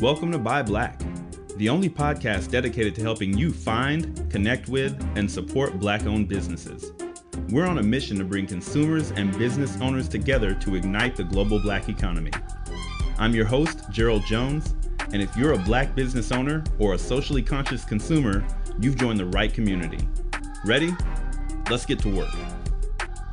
Welcome to Buy Black, the only podcast dedicated to helping you find, connect with, and support Black-owned businesses. We're on a mission to bring consumers and business owners together to ignite the global Black economy. I'm your host, Gerald Jones, and if you're a Black business owner or a socially conscious consumer, you've joined the right community. Ready? Let's get to work.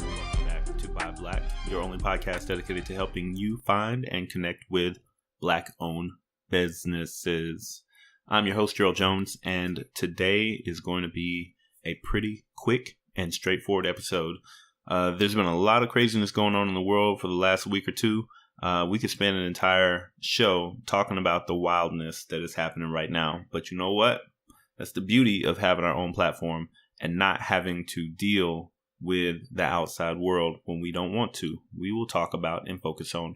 Welcome back to Buy Black, your only podcast dedicated to helping you find and connect with Black-owned businesses. I'm your host, Gerald Jones, and today is going to be a pretty quick and straightforward episode. There's been a lot of craziness going on in the world for the last week or two. We could spend an entire show talking about the wildness that is happening right now. But you know what? That's the beauty of having our own platform and not having to deal with the outside world when we don't want to. We will talk about and focus on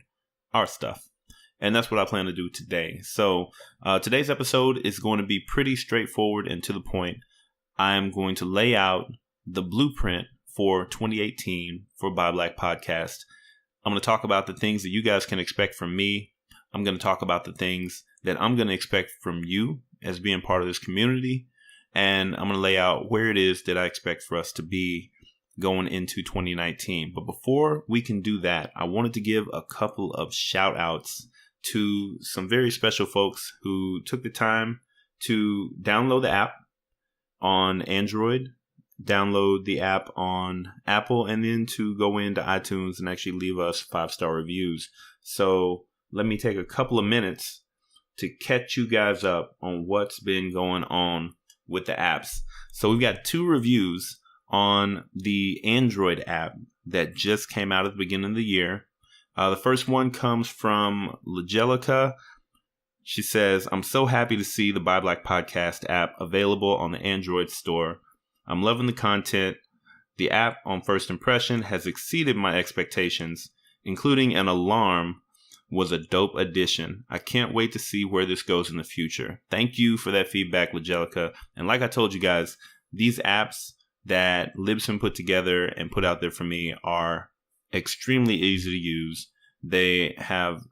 our stuff. And that's what I plan to do today. So today's episode is going to be pretty straightforward and to the point. I'm going to lay out the blueprint for 2018 for Buy Black Podcast. I'm going to talk about the things that you guys can expect from me. I'm going to talk about the things that I'm going to expect from you as being part of this community. And I'm going to lay out where it is that I expect for us to be going into 2019. But before we can do that, I wanted to give a couple of shout outs to some very special folks who took the time to download the app on Android, download the app on Apple, and then to go into iTunes and actually leave us 5-star reviews. So let me take a couple of minutes to catch you guys up on what's been going on with the apps. So we've got 2 reviews on the Android app that just came out at the beginning of the year. The first one comes from Legelica. She says, I'm so happy to see the Buy Black Podcast app available on the Android store. I'm loving the content. The app on first impression has exceeded my expectations, including an alarm was a dope addition. I can't wait to see where this goes in the future. Thank you for that feedback, Legelica. And like I told you guys, these apps that Libsyn put together and put out there for me are extremely easy to use. They have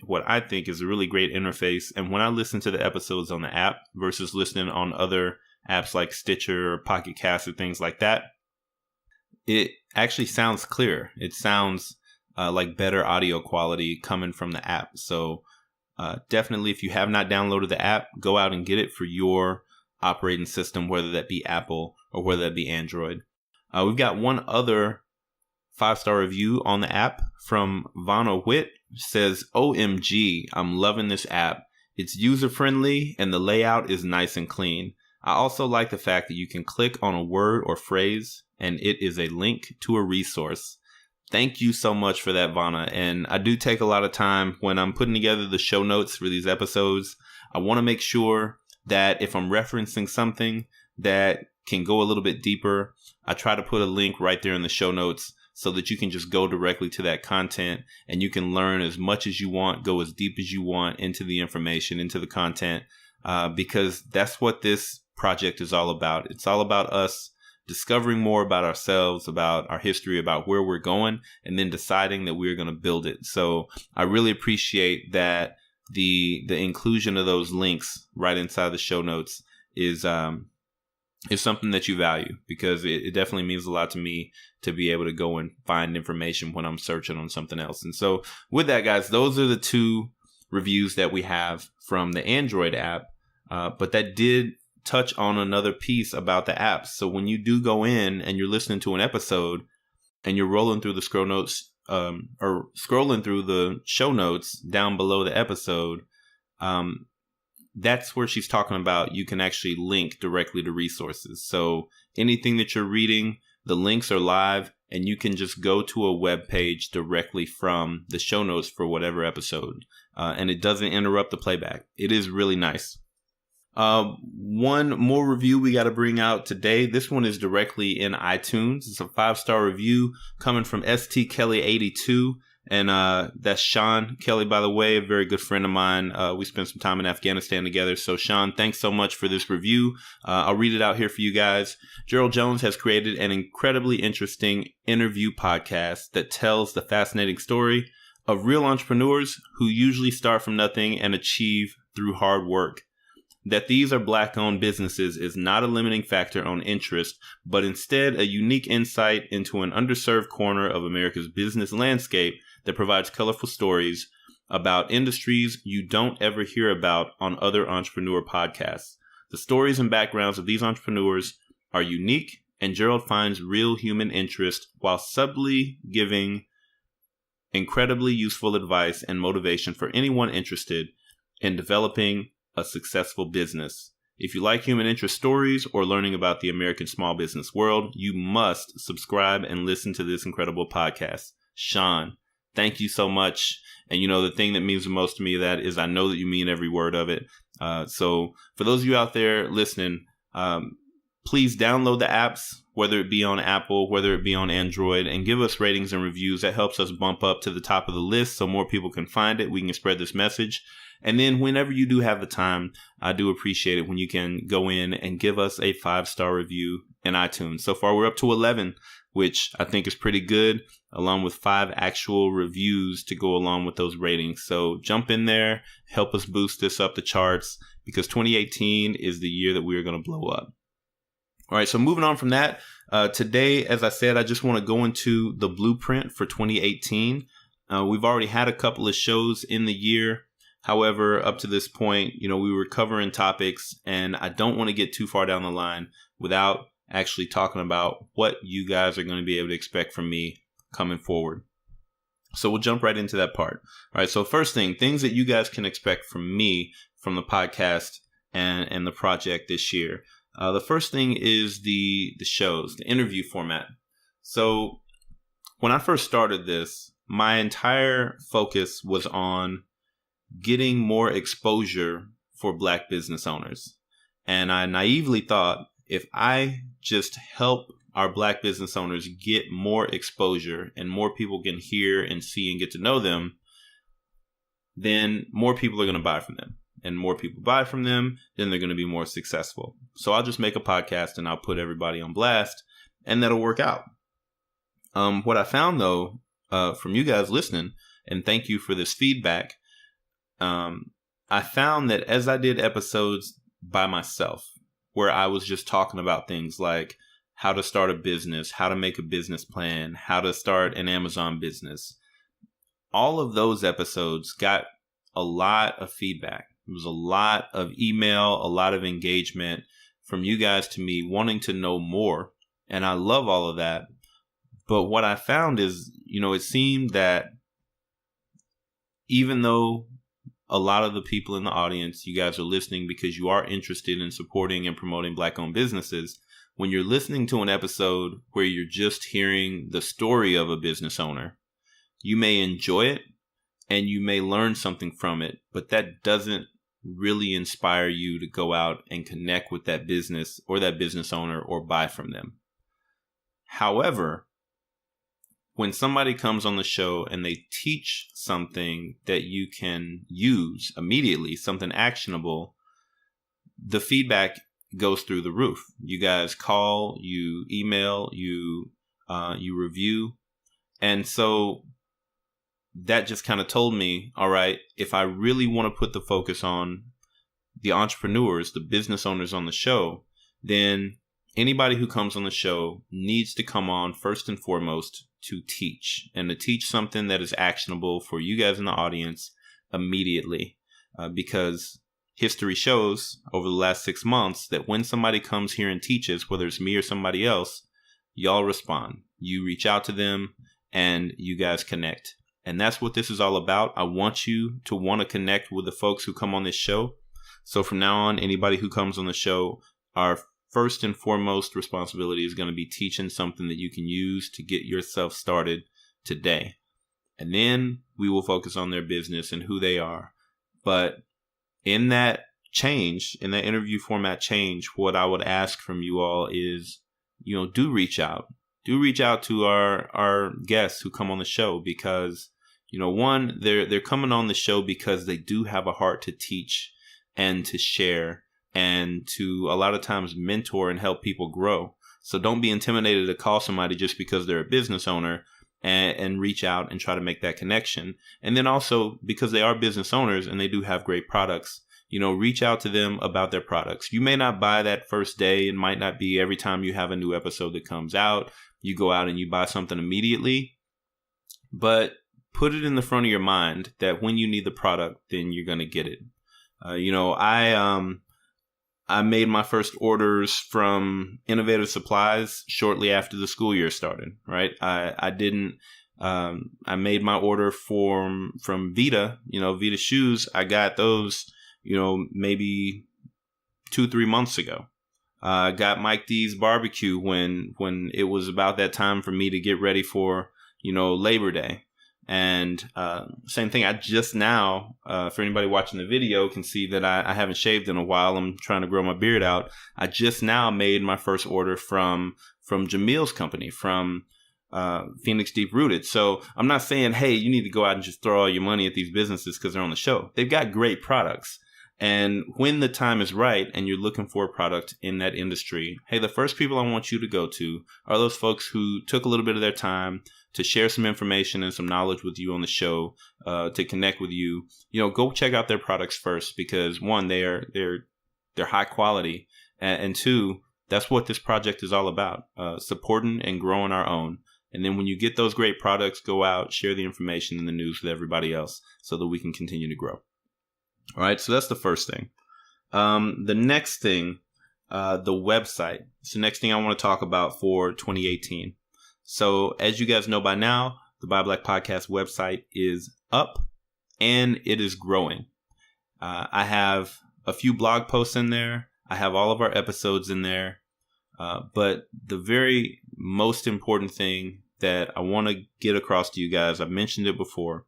what I think is a really great interface. And when I listen to the episodes on the app versus listening on other apps like Stitcher or Pocket Cast or things like that, it actually sounds clear. It sounds like better audio quality coming from the app. So definitely, if you have not downloaded the app, go out and get it for your operating system, whether that be Apple or whether that be Android. We've got one other 5-star review on the app from Vana Witt. Says, OMG, I'm loving this app. It's user-friendly and the layout is nice and clean. I also like the fact that you can click on a word or phrase and it is a link to a resource. Thank you so much for that, Vana. And I do take a lot of time when I'm putting together the show notes for these episodes. I want to make sure that if I'm referencing something that can go a little bit deeper, I try to put a link right there in the show notes so that you can just go directly to that content and you can learn as much as you want, go as deep as you want into the information, into the content, because that's what this project is all about. It's all about us discovering more about ourselves, about our history, about where we're going, and then deciding that we're going to build it. So I really appreciate that the inclusion of those links right inside the show notes is something that you value, because it definitely means a lot to me to be able to go and find information when I'm searching on something else. And so with that, guys, those are the 2 reviews that we have from the Android app. But that did touch on another piece about the apps. So when you do go in and you're listening to an episode and you're rolling through the scroll notes or scrolling through the show notes down below the episode, that's where she's talking about you can actually link directly to resources. So anything that you're reading, the links are live and you can just go to a web page directly from the show notes for whatever episode. And it doesn't interrupt the playback. It is really nice. One more review we got to bring out today. This one is directly in iTunes. It's a 5-star review coming from ST Kelly 82. And that's Sean Kelly, by the way, a very good friend of mine. We spent some time in Afghanistan together. So, Sean, thanks so much for this review. I'll read it out here for you guys. Gerald Jones has created an incredibly interesting interview podcast that tells the fascinating story of real entrepreneurs who usually start from nothing and achieve through hard work. That these are Black-owned businesses is not a limiting factor on interest, but instead a unique insight into an underserved corner of America's business landscape that provides colorful stories about industries you don't ever hear about on other entrepreneur podcasts. The stories and backgrounds of these entrepreneurs are unique, and Gerald finds real human interest while subtly giving incredibly useful advice and motivation for anyone interested in developing a successful business. If you like human interest stories or learning about the American small business world, you must subscribe and listen to this incredible podcast. Sean, thank you so much. And the thing that means the most to me that is I know that you mean every word of it. So for those of you out there listening, please download the apps, whether it be on Apple, whether it be on Android, and give us ratings and reviews. That helps us bump up to the top of the list so more people can find it. We can spread this message. And then whenever you do have the time, I do appreciate it when you can go in and give us a 5-star review in iTunes. So far, we're up to 11, which I think is pretty good, along with 5 actual reviews to go along with those ratings. So jump in there, help us boost this up the charts, because 2018 is the year that we are going to blow up. All right, so moving on from that, today, as I said, I just want to go into the blueprint for 2018. We've already had a couple of shows in the year. However, up to this point, we were covering topics, and I don't want to get too far down the line without actually talking about what you guys are going to be able to expect from me coming forward. So we'll jump right into that part. All right, so first thing, things that you guys can expect from me from the podcast and the project this year. The first thing is the shows, the interview format. So when I first started this, my entire focus was on getting more exposure for Black business owners. And I naively thought if I just help our Black business owners get more exposure and more people can hear and see and get to know them, then more people are going to buy from them. And more people buy from them, then they're going to be more successful. So I'll just make a podcast and I'll put everybody on blast, and that'll work out. What I found, though, from you guys listening, and thank you for this feedback, I found that as I did episodes by myself, where I was just talking about things like how to start a business, how to make a business plan, how to start an Amazon business, all of those episodes got a lot of feedback. It was a lot of email, a lot of engagement from you guys to me wanting to know more. And I love all of that. But what I found is, it seemed that even though a lot of the people in the audience, you guys are listening because you are interested in supporting and promoting Black-owned businesses, when you're listening to an episode where you're just hearing the story of a business owner, you may enjoy it and you may learn something from it, but that doesn't really inspire you to go out and connect with that business or that business owner or buy from them. However, when somebody comes on the show and they teach something that you can use immediately, something actionable, the feedback goes through the roof. You guys call, you email, you review. And so that just kind of told me, all right, if I really want to put the focus on the entrepreneurs, the business owners on the show, then anybody who comes on the show needs to come on first and foremost to teach, and to teach something that is actionable for you guys in the audience immediately. Because history shows over the last 6 months that when somebody comes here and teaches, whether it's me or somebody else, y'all respond. You reach out to them and you guys connect. And that's what this is all about. I want you to want to connect with the folks who come on this show. So from now on, anybody who comes on the show, our first and foremost responsibility is going to be teaching something that you can use to get yourself started today. And then we will focus on their business and who they are. But in that change, in that interview format change, what I would ask from you all is, do reach out. Do reach out to our guests who come on the show because, one, they're coming on the show because they do have a heart to teach and to share and to a lot of times mentor and help people grow. So don't be intimidated to call somebody just because they're a business owner. and reach out and try to make that connection. And then also, because they are business owners and they do have great products, reach out to them about their products. You may not buy that first day. It might not be every time you have a new episode that comes out, you go out and you buy something immediately. But put it in the front of your mind that when you need the product, then you're going to get it. I made my first orders from Innovative Supplies shortly after the school year started, right? I made my order from Vita, Vita shoes. I got those, maybe 2-3 months ago. I got Mike D's barbecue when it was about that time for me to get ready for, Labor Day. And same thing, I just now, for anybody watching the video, can see that I haven't shaved in a while. I'm trying to grow my beard out. I just now made my first order from Jamil's company, from Phoenix Deep Rooted. So I'm not saying, hey, you need to go out and just throw all your money at these businesses because they're on the show. They've got great products. And when the time is right and you're looking for a product in that industry, hey, the first people I want you to go to are those folks who took a little bit of their time to share some information and some knowledge with you on the show, to connect with you. Go check out their products first, because one, they're high quality, and two, that's what this project is all about, supporting and growing our own. And then when you get those great products, go out, share the information and the news with everybody else so that we can continue to grow. All right, so that's the first thing. The next thing, the website. It's the next thing I want to talk about for 2018. So as you guys know by now, the Buy Black Podcast website is up and it is growing. I have a few blog posts in there. I have all of our episodes in there. But the very most important thing that I want to get across to you guys, I've mentioned it before.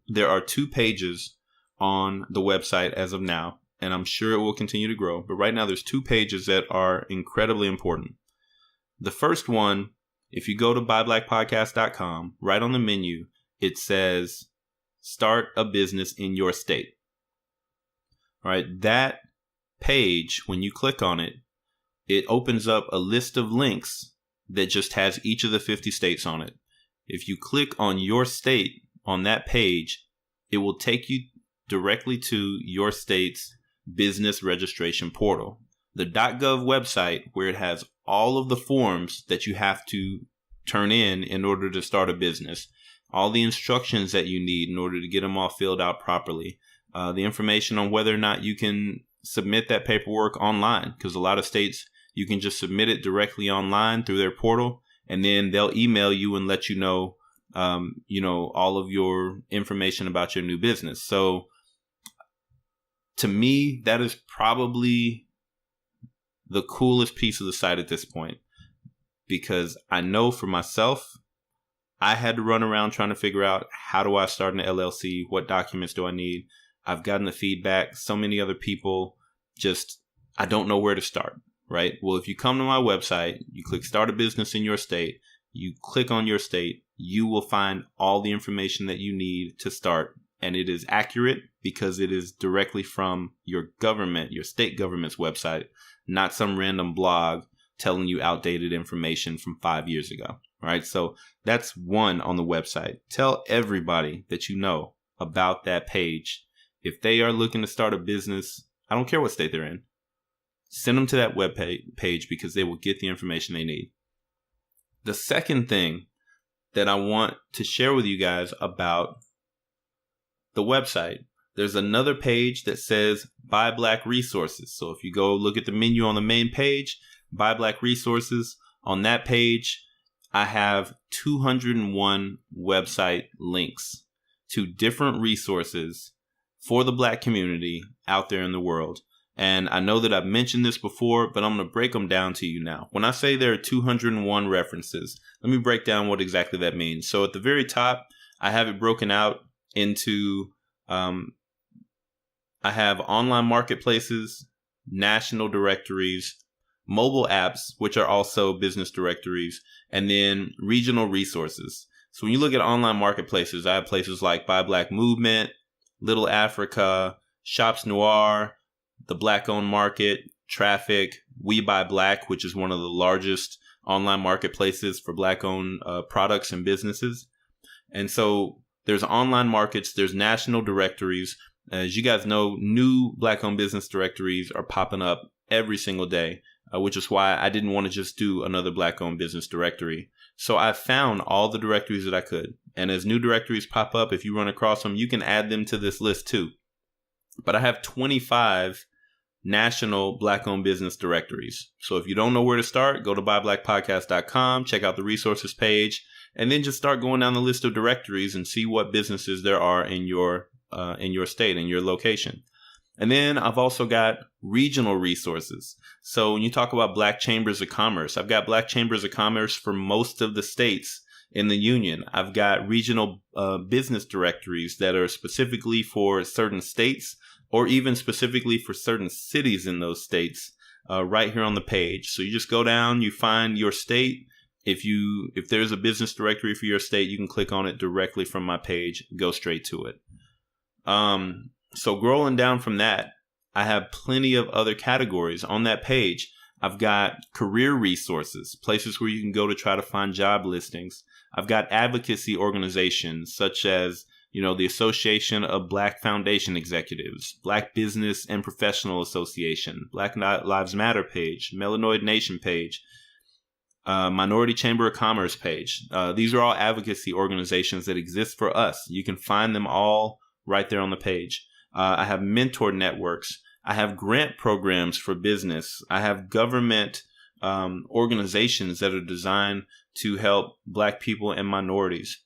There are 2 pages on the website as of now, and I'm sure it will continue to grow. But right now there's 2 pages that are incredibly important. The first one, if you go to buyblackpodcast.com, right on the menu, it says, start a business in your state. All right, that page, when you click on it, it opens up a list of links that just has each of the 50 states on it. If you click on your state on that page, it will take you directly to your state's business registration portal. The .gov website, where it has all of the forms that you have to turn in order to start a business, all the instructions that you need in order to get them all filled out properly, the information on whether or not you can submit that paperwork online, because a lot of states, you can just submit it directly online through their portal, and then they'll email you and let you know, all of your information about your new business. So to me, that is probably the coolest piece of the site at this point, because I know for myself, I had to run around trying to figure out, how do I start an LLC? What documents do I need? I've gotten the feedback. So many other people I don't know where to start, right? Well, if you come to my website, you click start a business in your state, you click on your state, you will find all the information that you need to start. And it is accurate because it is directly from your government, your state government's website, not some random blog telling you outdated information from 5 years ago. Right. So that's one on the website. Tell everybody that you know about that page. If they are looking to start a business, I don't care what state they're in, send them to that web page because they will get the information they need. The second thing that I want to share with you guys about the website, there's another page that says Buy Black Resources. So if you go look at the menu on the main page, Buy Black Resources, on that page, I have 201 website links to different resources for the Black community out there in the world. And I know that I've mentioned this before, but I'm going to break them down to you now. When I say there are 201 references, let me break down what exactly that means. So at the very top, I have it broken out into, I have online marketplaces, national directories, mobile apps, which are also business directories, and then regional resources. So when you look at online marketplaces, I have places like Buy Black Movement, Little Africa, Shops Noir, the Black Owned Market, Traffic, We Buy Black, which is one of the largest online marketplaces for Black-owned products and businesses. And so there's online markets, there's national directories. As you guys know, new Black-owned business directories are popping up every single day, which is why I didn't want to just do another Black-owned business directory. So I found all the directories that I could. And as new directories pop up, if you run across them, you can add them to this list too. But I have 25 national Black-owned business directories. So if you don't know where to start, go to buyblackpodcast.com, check out the resources page, and then just start going down the list of directories and see what businesses there are in your state, in your location. And then I've also got regional resources. So when you talk about Black Chambers of Commerce, I've got Black Chambers of Commerce for most of the states in the union. I've got regional business directories that are specifically for certain states or even specifically for certain cities in those states right here on the page. So you just go down, you find your state. If there's a business directory for your state, you can click on it directly from my page, go straight to it. So scrolling down from that, I have plenty of other categories on that page. I've got career resources, places where you can go to try to find job listings. I've got advocacy organizations such as, the Association of Black Foundation Executives, Black Business and Professional Association, Black Lives Matter page, Melanoid Nation page, Minority Chamber of Commerce page. These are all advocacy organizations that exist for us. You can find them all right there on the page. I have mentor networks. I have grant programs for business. I have government organizations that are designed to help Black people and minorities.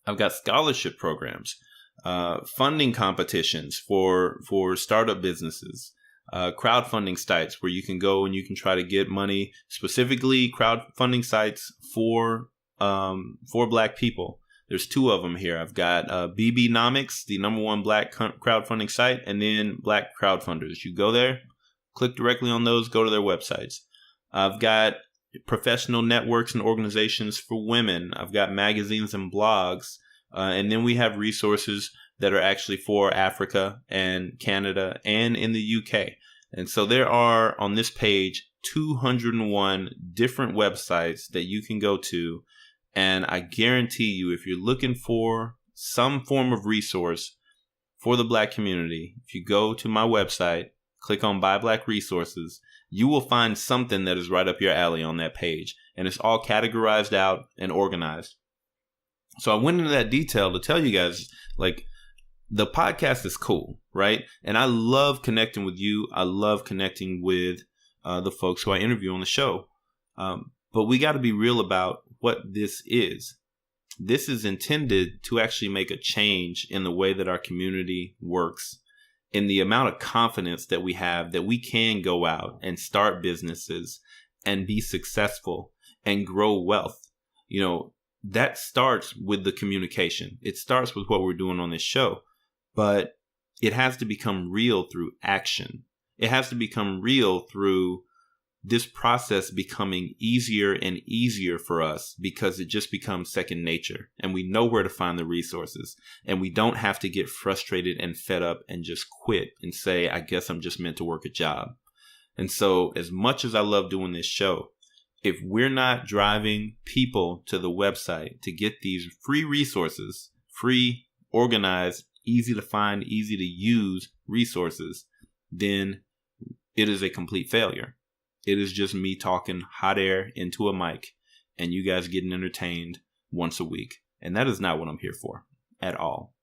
I've got scholarship programs, funding competitions for startup businesses, crowdfunding sites where you can go and you can try to get money, specifically crowdfunding sites for Black people. There's 2 of them here. I've got BBnomics, the #1 Black crowdfunding site, and then Black Crowdfunders. You go there, click directly on those, go to their websites. I've got professional networks and organizations for women. I've got magazines and blogs. And then we have resources that are actually for Africa and Canada and in the UK. And so there are on this page 201 different websites that you can go to. And I guarantee you, if you're looking for some form of resource for the Black community, if you go to my website, click on Buy Black Resources, you will find something that is right up your alley on that page. And it's all categorized out and organized. So I went into that detail to tell you guys, the podcast is cool, right? And I love connecting with you. I love connecting with the folks who I interview on the show. But we got to be real about what this is. This is intended to actually make a change in the way that our community works, in the amount of confidence that we have that we can go out and start businesses and be successful and grow wealth. That starts with the communication. It starts with what we're doing on this show, but it has to become real through action. It has to become real through this process becoming easier and easier for us because it just becomes second nature and we know where to find the resources and we don't have to get frustrated and fed up and just quit and say, I guess I'm just meant to work a job. And so as much as I love doing this show, if we're not driving people to the website to get these free resources, free, organized, easy to find, easy to use resources, then it is a complete failure. It is just me talking hot air into a mic and you guys getting entertained once a week. And that is not what I'm here for at all.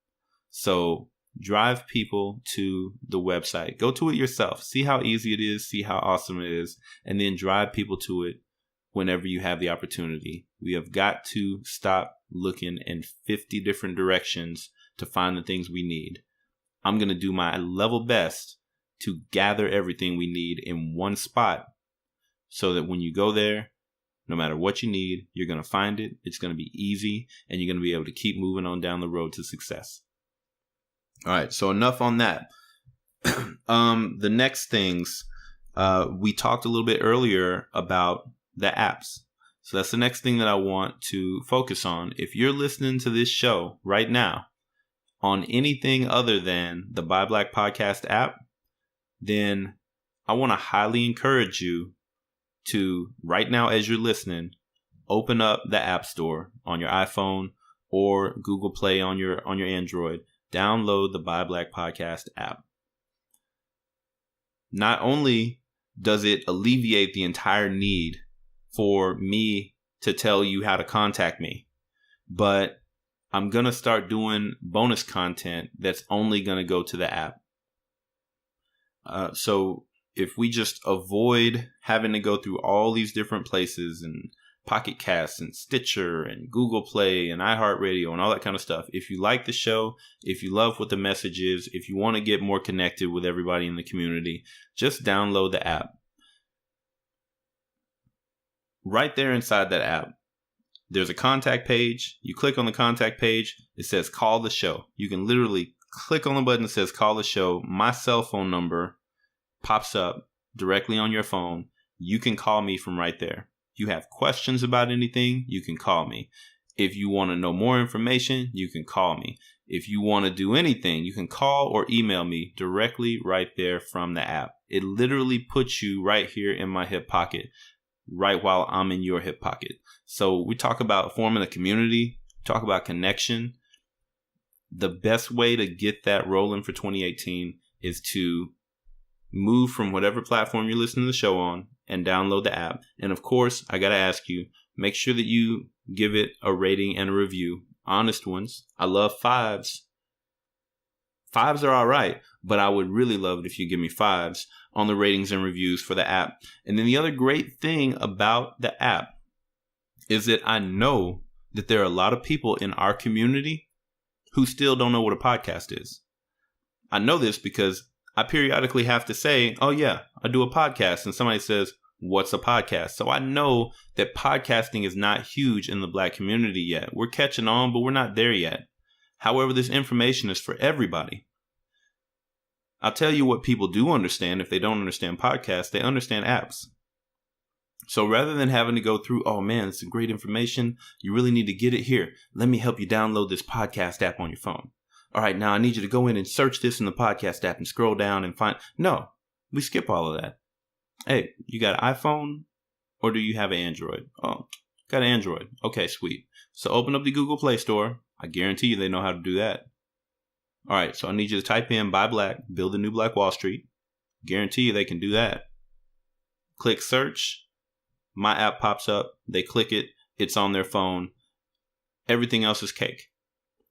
So drive people to the website. Go to it yourself. See how easy it is. See how awesome it is. And then drive people to it whenever you have the opportunity. We have got to stop looking in 50 different directions to find the things we need. I'm going to do my level best to gather everything we need in one spot so that when you go there, no matter what you need, you're going to find it. It's going to be easy and you're going to be able to keep moving on down the road to success. All right. So enough on that. The next things, we talked a little bit earlier about the apps. So that's the next thing that I want to focus on. If you're listening to this show right now on anything other than the Buy Black Podcast app, then I want to highly encourage you to, right now as you're listening, open up the App Store on your iPhone or Google Play on your Android. Download the Buy Black Podcast app. Not only does it alleviate the entire need for me to tell you how to contact me, but I'm going to start doing bonus content that's only going to go to the app. So if we just avoid having to go through all these different places and Pocket Casts and Stitcher and Google Play and iHeartRadio and all that kind of stuff. If you like the show, if you love what the message is, if you want to get more connected with everybody in the community, just download the app. Right there inside that app, there's a contact page. You click on the contact page. It says call the show. You can literally click on the button that says call the show. My cell phone number pops up directly on your phone. You can call me from right there. You have questions about anything, you can call me. If you want to know more information, you can call me. If you want to do anything, you can call or email me directly right there from the app. It literally puts you right here in my hip pocket, right while I'm in your hip pocket. So we talk about forming a community, talk about connection. The best way to get that rolling for 2018 is to move from whatever platform you're listening to the show on and download the app. And of course, I got to ask you, make sure that you give it a rating and a review. Honest ones. I love 5s. 5s are all right, but I would really love it if you give me 5s on the ratings and reviews for the app. And then the other great thing about the app is that I know that there are a lot of people in our community who still don't know what a podcast is. I know this because I periodically have to say, oh yeah, I do a podcast. And somebody says, what's a podcast? So I know that podcasting is not huge in the Black community yet. We're catching on, but we're not there yet. However, this information is for everybody. I'll tell you what people do understand. If they don't understand podcasts, they understand apps. So rather than having to go through, oh man, it's great information, you really need to get it here. Let me help you download this podcast app on your phone. All right, now I need you to go in and search this in the podcast app and scroll down and find. No, we skip all of that. Hey, you got an iPhone or do you have an Android? Oh, got an Android. Okay, sweet. So open up the Google Play Store. I guarantee you they know how to do that. All right, so I need you to type in Buy Black, Build a New Black Wall Street. Guarantee you they can do that. Click search. My app pops up. They click it. It's on their phone. Everything else is cake.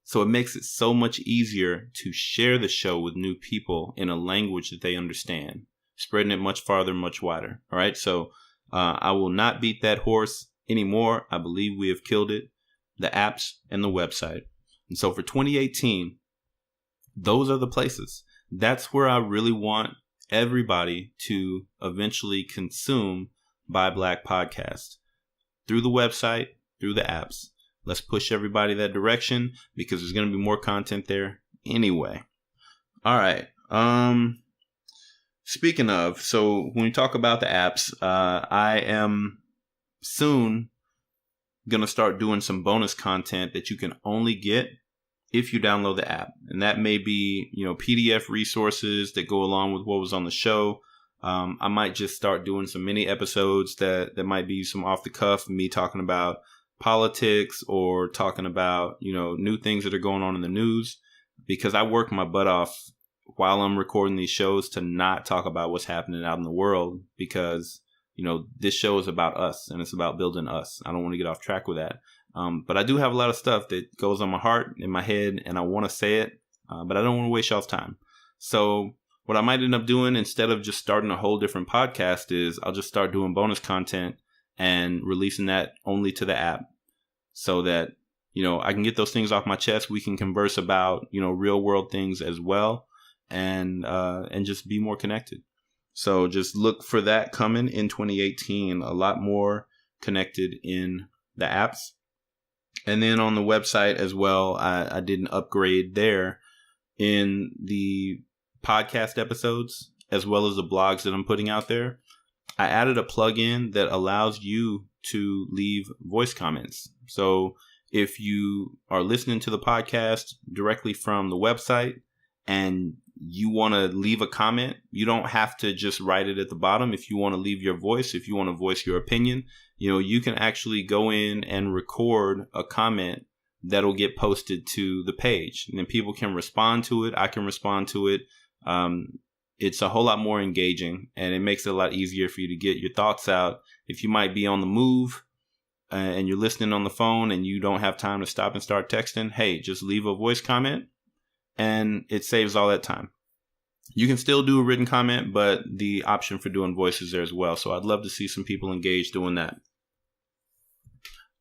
So it makes it so much easier to share the show with new people in a language that they understand, spreading it much farther, much wider. All right. So I will not beat that horse anymore. I believe we have killed it, the apps and the website. And so for 2018, those are the places. That's where I really want everybody to eventually consume Buy Black Podcast, through the website, through the apps. Let's push everybody that direction because there's going to be more content there anyway. All right. Speaking of, so when we talk about the apps, I am soon going to start doing some bonus content that you can only get if you download the app. And that may be, PDF resources that go along with what was on the show. I might just start doing some mini episodes that might be some off the cuff, me talking about politics or talking about, new things that are going on in the news, because I work my butt off while I'm recording these shows to not talk about what's happening out in the world, because, this show is about us and it's about building us. I don't want to get off track with that. But I do have a lot of stuff that goes on my heart, in my head, and I want to say it, but I don't want to waste y'all's time. So what I might end up doing, instead of just starting a whole different podcast, is I'll just start doing bonus content and releasing that only to the app, so that, I can get those things off my chest. We can converse about, real world things as well, and just be more connected. So just look for that coming in 2018, a lot more connected in the apps. And then on the website as well, I did an upgrade there in the podcast episodes, as well as the blogs that I'm putting out there. I added a plugin that allows you to leave voice comments. So if you are listening to the podcast directly from the website and you want to leave a comment, you don't have to just write it at the bottom. If you want to leave your voice, if you want to voice your opinion, you can actually go in and record a comment that'll get posted to the page, and then people can respond to it. I can respond to it. It's a whole lot more engaging, and it makes it a lot easier for you to get your thoughts out. If you might be on the move and you're listening on the phone and you don't have time to stop and start texting, hey, just leave a voice comment and it saves all that time. You can still do a written comment, but the option for doing voice is there as well. So I'd love to see some people engaged doing that.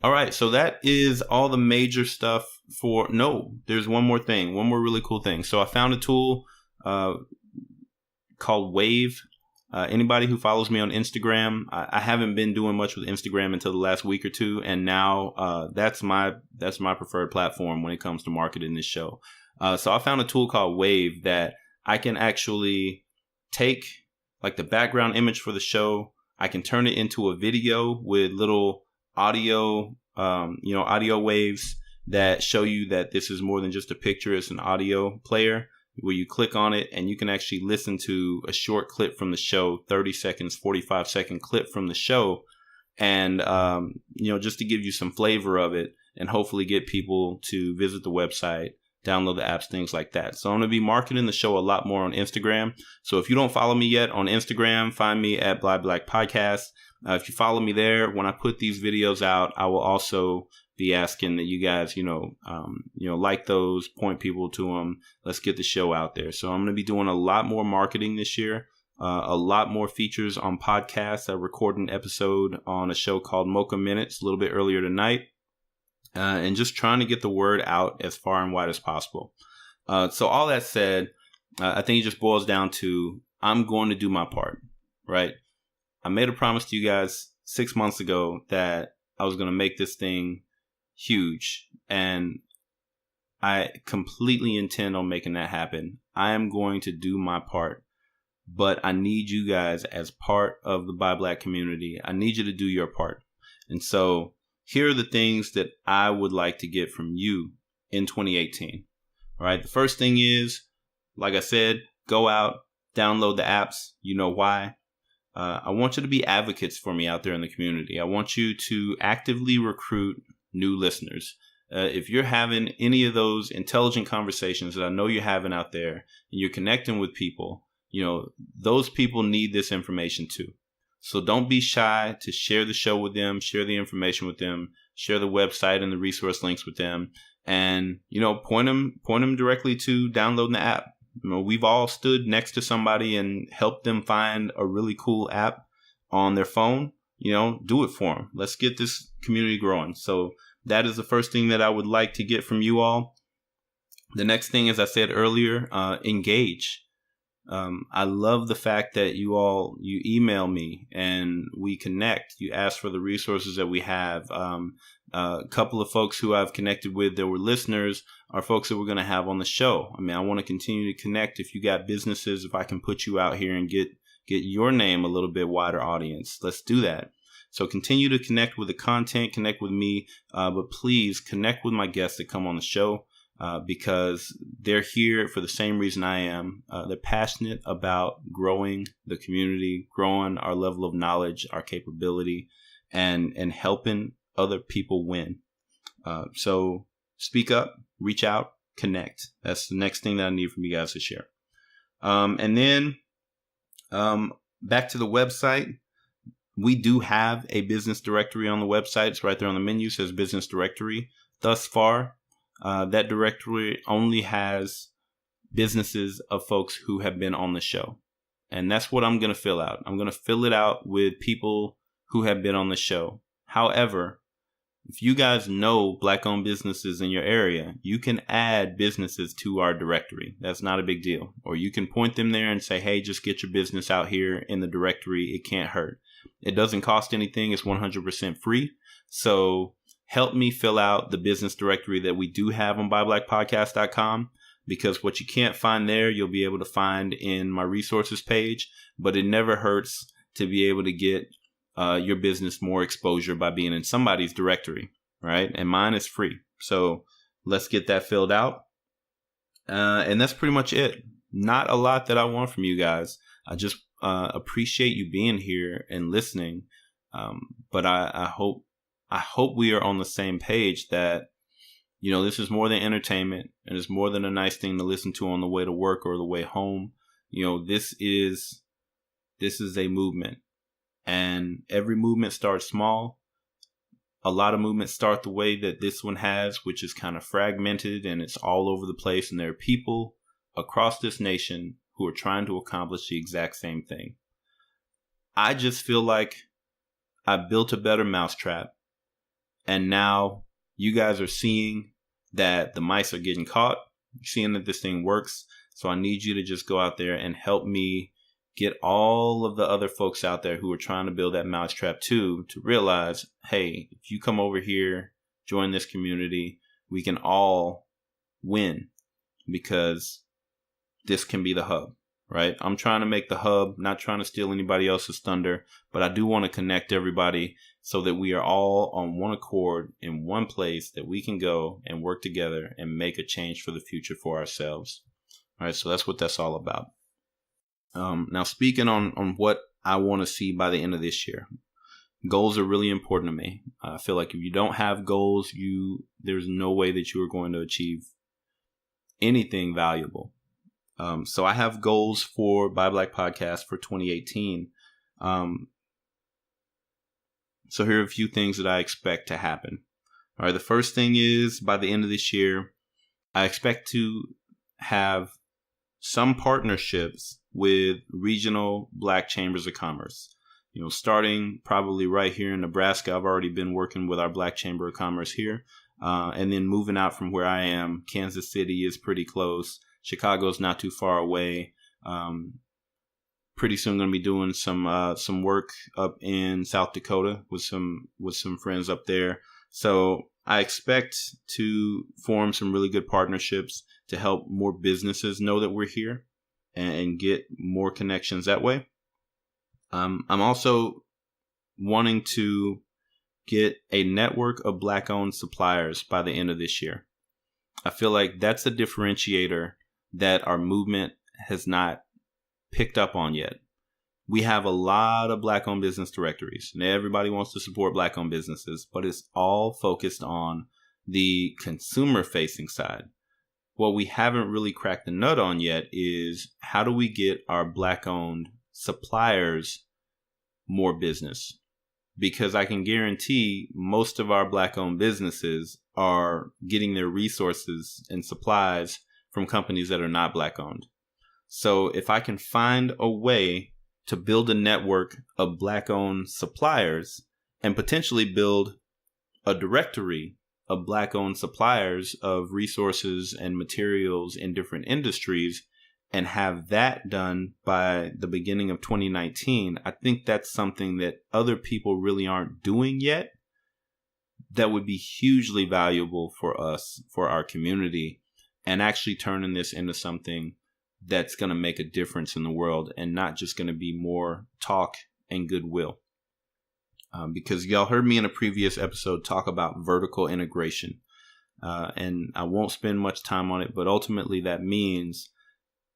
All right, so that is all the major stuff there's one more thing, one more really cool thing. So I found a tool called Wave. Anybody who follows me on Instagram, I haven't been doing much with Instagram until the last week or two, and now that's my preferred platform when it comes to marketing this show. So I found a tool called Wave that I can actually take like the background image for the show. I can turn it into a video with little audio waves that show you that this is more than just a picture. It's an audio player where you click on it and you can actually listen to a short clip from the show, 30 seconds, 45-second clip from the show. And, just to give you some flavor of it and hopefully get people to visit the website, download the apps, things like that. So I'm going to be marketing the show a lot more on Instagram. So if you don't follow me yet on Instagram, find me at Black Podcast. If you follow me there, when I put these videos out, I will also be asking that you guys, like those, point people to them. Let's get the show out there. So I'm going to be doing a lot more marketing this year, a lot more features on podcasts. I recorded an episode on a show called Mocha Minutes a little bit earlier tonight. And just trying to get the word out as far and wide as possible. So all that said, I think it just boils down to I'm going to do my part, right? I made a promise to you guys 6 months ago that I was going to make this thing huge, and I completely intend on making that happen. I am going to do my part, but I need you guys as part of the Buy Black community. I need you to do your part. And so here are the things that I would like to get from you in 2018. All right. The first thing is, like I said, go out, download the apps. You know why? I want you to be advocates for me out there in the community. I want you to actively recruit new listeners. If you're having any of those intelligent conversations that I know you're having out there and you're connecting with people, those people need this information too. So don't be shy to share the show with them, share the information with them, share the website and the resource links with them, and, point them directly to downloading the app. We've all stood next to somebody and helped them find a really cool app on their phone. Do it for them. Let's get this community growing. So that is the first thing that I would like to get from you all. The next thing, as I said earlier, engage. I love the fact that you email me and we connect. You ask for the resources that we have. A couple of folks who I've connected with that were listeners are folks that we're going to have on the show. I want to continue to connect. If you got businesses, if I can put you out here and get your name a little bit wider audience, let's do that. So continue to connect with the content, connect with me, but please connect with my guests that come on the show. Because they're here for the same reason I am. They're passionate about growing the community, growing our level of knowledge, our capability, and helping other people win. So speak up, reach out, connect. That's the next thing that I need from you guys to share. And then back to the website. We do have a business directory on the website. It's right there on the menu. It says business directory. Thus far, that directory only has businesses of folks who have been on the show. And that's what I'm going to fill out. I'm going to fill it out with people who have been on the show. However, if you guys know Black-owned businesses in your area, you can add businesses to our directory. That's not a big deal. Or you can point them there and say, hey, just get your business out here in the directory. It can't hurt. It doesn't cost anything. It's 100% free. So help me fill out the business directory that we do have on buyblackpodcast.com, because what you can't find there, you'll be able to find in my resources page. But it never hurts to be able to get your business more exposure by being in somebody's directory, right? And mine is free. So let's get that filled out. And that's pretty much it. not a lot that I want from you guys. I just appreciate you being here and listening. But I hope we are on the same page that, this is more than entertainment, and it's more than a nice thing to listen to on the way to work or the way home. This is a movement, and every movement starts small. A lot of movements start the way that this one has, which is kind of fragmented and it's all over the place. And there are people across this nation who are trying to accomplish the exact same thing. I just feel like I built a better mousetrap. And now you guys are seeing that the mice are getting caught, seeing that this thing works. So I need you to just go out there and help me get all of the other folks out there who are trying to build that mousetrap too, to realize, hey, if you come over here, join this community, we can all win, because this can be the hub, right? I'm trying to make the hub, not trying to steal anybody else's thunder, but I do want to connect everybody so that we are all on one accord in one place that we can go and work together and make a change for the future for ourselves. All right, so that's what that's all about. Now, speaking on what I want to see by the end of this year, goals are really important to me. I feel like if you don't have goals, there's no way that you are going to achieve anything valuable. So I have goals for Buy Black Podcast for 2018. So here are a few things that I expect to happen. All right, the first thing is, by the end of this year, I expect to have some partnerships with regional Black chambers of commerce. Starting probably right here in Nebraska. I've already been working with our Black Chamber of Commerce here. And then moving out from where I am, Kansas City is pretty close. Chicago's not too far away. Pretty soon going to be doing some work up in South Dakota with some friends up there. So I expect to form some really good partnerships to help more businesses know that we're here and get more connections that way. I'm also wanting to get a network of Black-owned suppliers by the end of this year. I feel like that's a differentiator that our movement has not picked up on yet. We have a lot of Black-owned business directories, and everybody wants to support Black-owned businesses, but it's all focused on the consumer-facing side. What we haven't really cracked the nut on yet is, how do we get our Black-owned suppliers more business? Because I can guarantee most of our Black-owned businesses are getting their resources and supplies from companies that are not Black-owned. So if I can find a way to build a network of Black-owned suppliers and potentially build a directory of Black-owned suppliers of resources and materials in different industries, and have that done by the beginning of 2019, I think that's something that other people really aren't doing yet. That would be hugely valuable for us, for our community, and actually turning this into something that's going to make a difference in the world, and not just going to be more talk and goodwill. Because y'all heard me in a previous episode talk about vertical integration. And I won't spend much time on it, but ultimately that means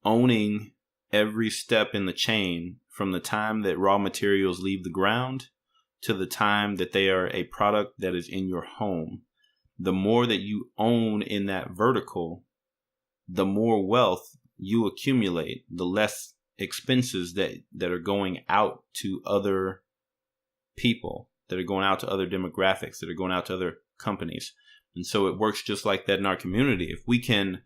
owning every step in the chain, from the time that raw materials leave the ground to the time that they are a product that is in your home. The more that you own in that vertical, the more wealth you accumulate, the less expenses that are going out to other people, that are going out to other demographics, that are going out to other companies. And so it works just like that in our community. If we can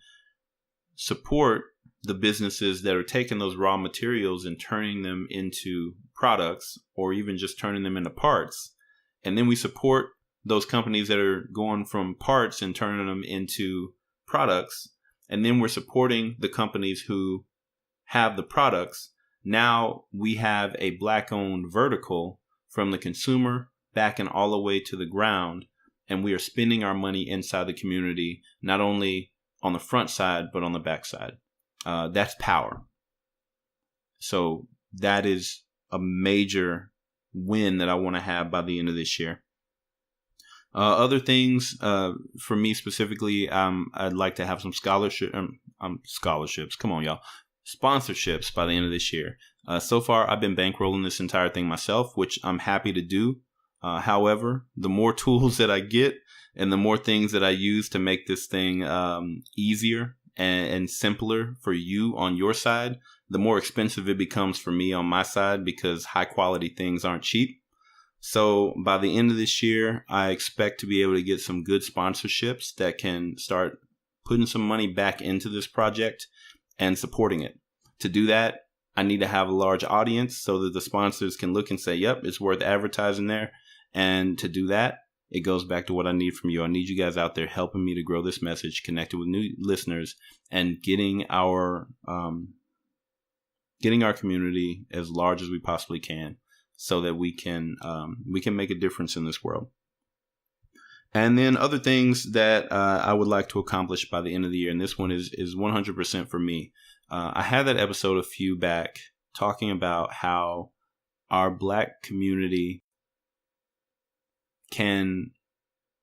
support the businesses that are taking those raw materials and turning them into products, or even just turning them into parts, and then we support those companies that are going from parts and turning them into products, and then we're supporting the companies who have the products, now we have a Black-owned vertical from the consumer back and all the way to the ground, and we are spending our money inside the community, not only on the front side, but on the back side. That's power. So that is a major win that I want to have by the end of this year. Other things, for me specifically, I'd like to have some scholarships. Come on, y'all. sponsorships by the end of this year. So far, I've been bankrolling this entire thing myself, which I'm happy to do. However, the more tools that I get and the more things that I use to make this thing easier and simpler for you on your side, the more expensive it becomes for me on my side, because high quality things aren't cheap. So by the end of this year, I expect to be able to get some good sponsorships that can start putting some money back into this project and supporting it. To do that, I need to have a large audience so that the sponsors can look and say, yep, it's worth advertising there. And to do that, it goes back to what I need from you. I need you guys out there helping me to grow this message, connected with new listeners, and getting our community as large as we possibly can, so that we can make a difference in this world. And then other things that I would like to accomplish by the end of the year, and this one is 100% for me. I had that episode a few back talking about how our Black community can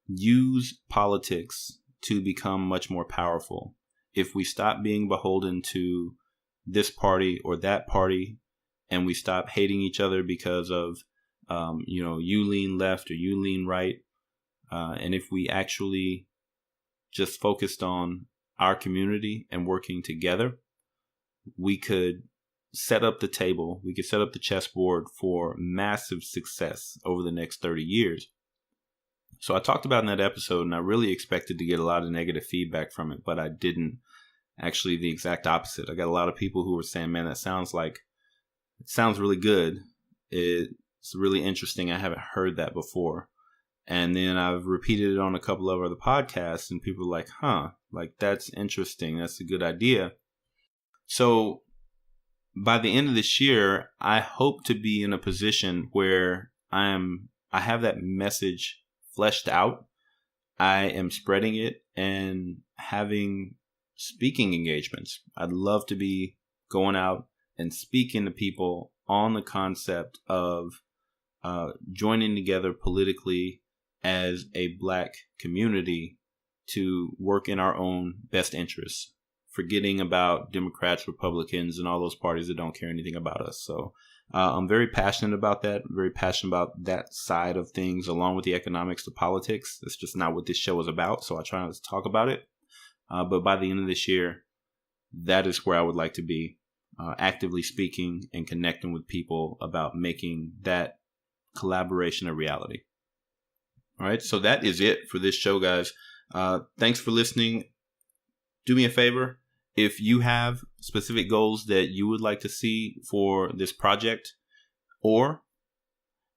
use politics to become much more powerful if we stop being beholden to this party or that party, and we stop hating each other because of you lean left or you lean right, and if we actually just focused on our community and working together, we could set up the table, we could set up the chessboard for massive success over the next 30 years. So I talked about in that episode, and I really expected to get a lot of negative feedback from it, but I didn't. Actually, the exact opposite. I got a lot of people who were saying, man, it sounds really good. It's really interesting. I haven't heard that before. And then I've repeated it on a couple of other podcasts, and people are like, like that's interesting. That's a good idea. So by the end of this year, I hope to be in a position where I have that message fleshed out. I am spreading it and having speaking engagements. I'd love to be going out and speaking to people on the concept of joining together politically as a Black community to work in our own best interests, forgetting about Democrats, Republicans, and all those parties that don't care anything about us. So I'm very passionate about that. I'm very passionate about that side of things, along with the economics, the politics. That's just not what this show is about, so I try not to talk about it. But by the end of this year, that is where I would like to be, actively speaking and connecting with people about making that collaboration a reality. All right, so that is it for this show, guys. Thanks for listening. Do me a favor. If you have specific goals that you would like to see for this project, or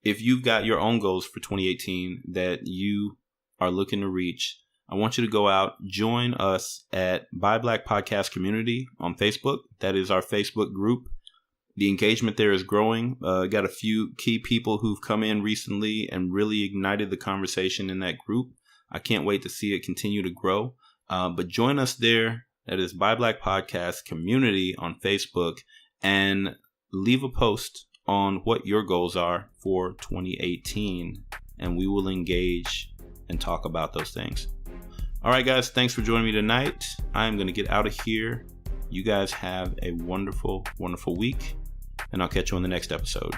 if you've got your own goals for 2018 that you are looking to reach, I want you to go out, join us at Buy Black Podcast Community on Facebook. That is our Facebook group. The engagement there is growing. Got a few key people who've come in recently and really ignited the conversation in that group. I can't wait to see it continue to grow. But join us there. That is Buy Black Podcast Community on Facebook, and leave a post on what your goals are for 2018, and we will engage and talk about those things. All right, guys, thanks for joining me tonight. I'm going to get out of here. You guys have a wonderful, wonderful week, and I'll catch you on the next episode.